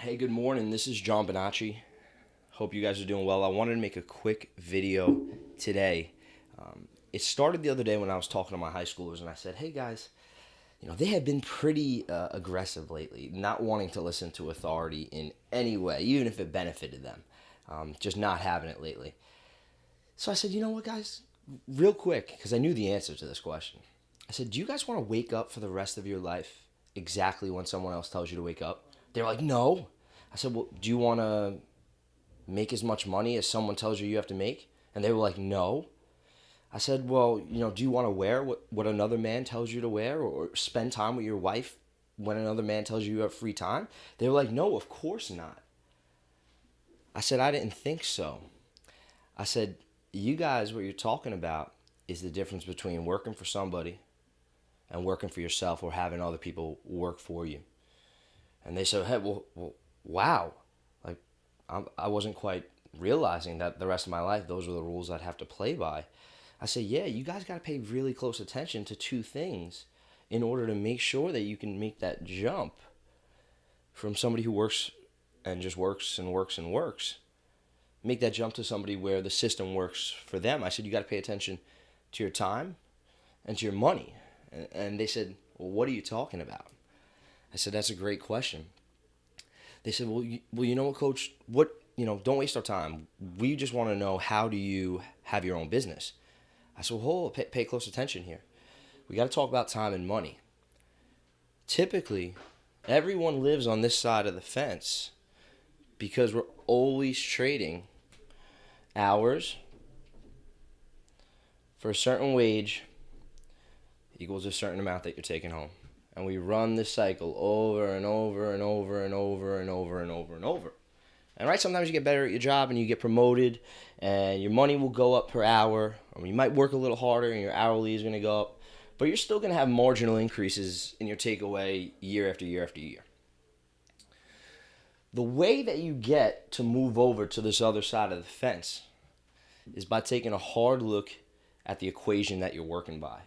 Hey, good morning. This is John Bonacci. Hope you guys are doing well. I wanted to make a quick video today. It started the other day when I was talking to my high schoolers, and I said, hey guys, they have been pretty aggressive lately, not wanting to listen to authority in any way, even if it benefited them. Just not having it lately. So I said, you know what, guys? Real quick, because I knew the answer to this question. I said, do you guys want to wake up for the rest of your life exactly when someone else tells you to wake up? They're like, no. I said, well, do you want to make as much money as someone tells you have to make? And they were like, no. I said, well, do you want to wear what another man tells you to wear, or spend time with your wife when another man tells you have free time? They were like, no, of course not. I said, I didn't think so. I said, you guys, what you're talking about is the difference between working for somebody and working for yourself, or having other people work for you. And they said, hey, well wow. Like, I wasn't quite realizing that the rest of my life, those were the rules I'd have to play by. I said, yeah, you guys got to pay really close attention to two things in order to make sure that you can make that jump from somebody who works and just works and works and works. Make that jump to somebody where the system works for them. I said, you got to pay attention to your time and to your money. And they said, well, what are you talking about? I said, that's a great question. They said, well, you know what, Coach? Don't waste our time. We just want to know, how do you have your own business? I said, well, pay close attention here. We got to talk about time and money. Typically, everyone lives on this side of the fence because we're always trading hours for a certain wage equals a certain amount that you're taking home. And we run this cycle over and over and over and over and over and over and over. And right, sometimes you get better at your job and you get promoted and your money will go up per hour, or you might work a little harder and your hourly is going to go up, but you're still going to have marginal increases in your takeaway year after year after year. The way that you get to move over to this other side of the fence is by taking a hard look at the equation that you're working by.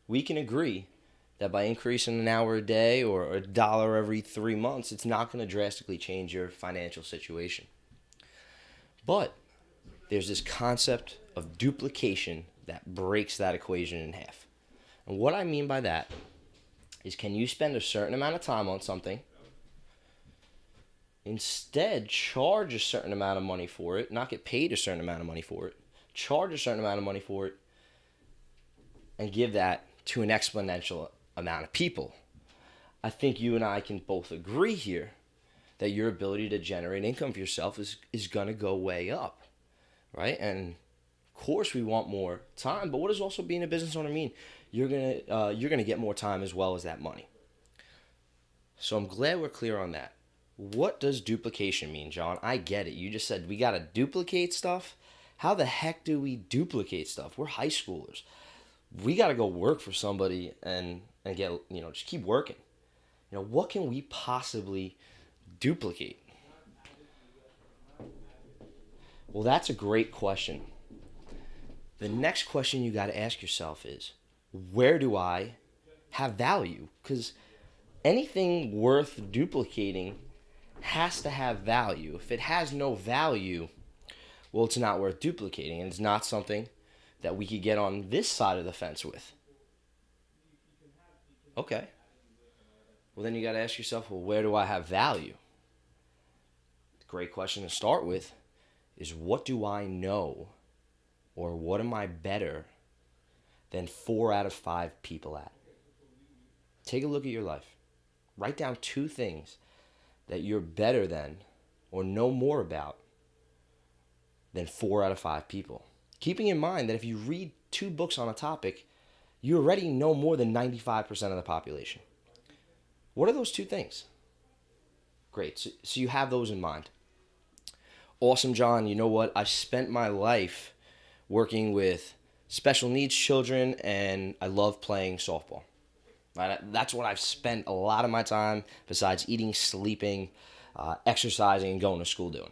We can agree that by increasing an hour a day or a dollar every 3 months, it's not going to drastically change your financial situation. But there's this concept of duplication that breaks that equation in half. And what I mean by that is, can you spend a certain amount of time on something, instead charge a certain amount of money for it, not get paid a certain amount of money for it, charge a certain amount of money for it, and give that to an exponential amount of people? I think you and I can both agree here that your ability to generate income for yourself is going to go way up, right? And of course we want more time, but what does also being a business owner mean? You're gonna get more time as well as that money. So I'm glad we're clear on that. What does duplication mean, John? I get it. You just said we got to duplicate stuff. How the heck do we duplicate stuff? We're high schoolers. We got to go work for somebody and get, just keep working. What can we possibly duplicate? Well, that's a great question. The next question you got to ask yourself is, where do I have value? Because anything worth duplicating has to have value. If it has no value, well, it's not worth duplicating, and it's not something that we could get on this side of the fence with. Okay. Well, then you got to ask yourself, well, where do I have value? Great question to start with is, what do I know, or what am I better than 4 out of 5 people at? Take a look at your life. Write down 2 things that you're better than or know more about than 4 out of 5 people. Keeping in mind that if you read 2 books on a topic, you already know more than 95% of the population. What are those 2 things? Great. So you have those in mind. Awesome, John. You know what? I've spent my life working with special needs children, and I love playing softball. Right? That's what I've spent a lot of my time, besides eating, sleeping, exercising, and going to school, doing.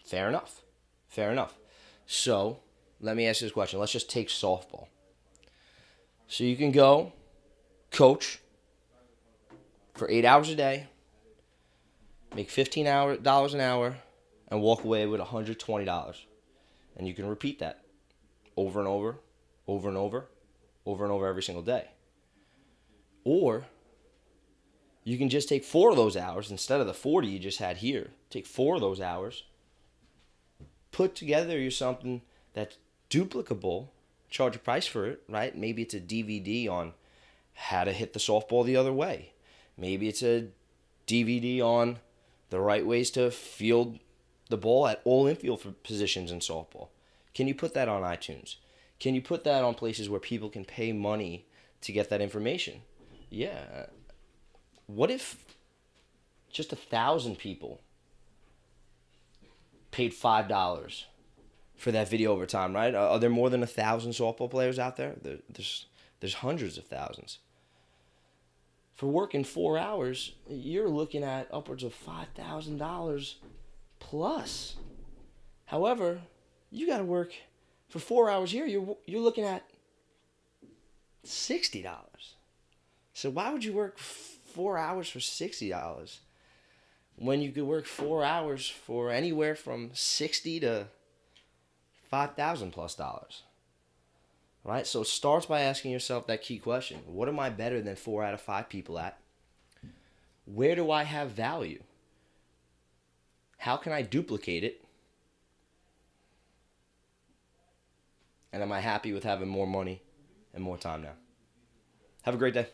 Fair enough. So let me ask you this question. Let's just take softball. So you can go coach for 8 hours a day, make $15 an hour, and walk away with $120. And you can repeat that over and over, over and over, over and over every single day. Or you can just take 4 of those hours instead of the 40 you just had here. Take 4 of those hours, put together something that's duplicable, charge a price for it, right? Maybe it's a DVD on how to hit the softball the other way. Maybe it's a DVD on the right ways to field the ball at all infield positions in softball. Can you put that on iTunes? Can you put that on places where people can pay money to get that information? Yeah. What if just 1,000 people paid $5 for that video over time, right? Are there more than 1,000 softball players out there? There's hundreds of thousands. For working 4 hours, you're looking at upwards of $5,000 plus. However, you got to work for 4 hours here. You're looking at $60. So why would you work 4 hours for $60 when you could work 4 hours for anywhere from $60 to $5,000 plus dollars? Right? So it starts by asking yourself that key question. What am I better than 4 out of 5 people at? Where do I have value? How can I duplicate it? And am I happy with having more money and more time now? Have a great day.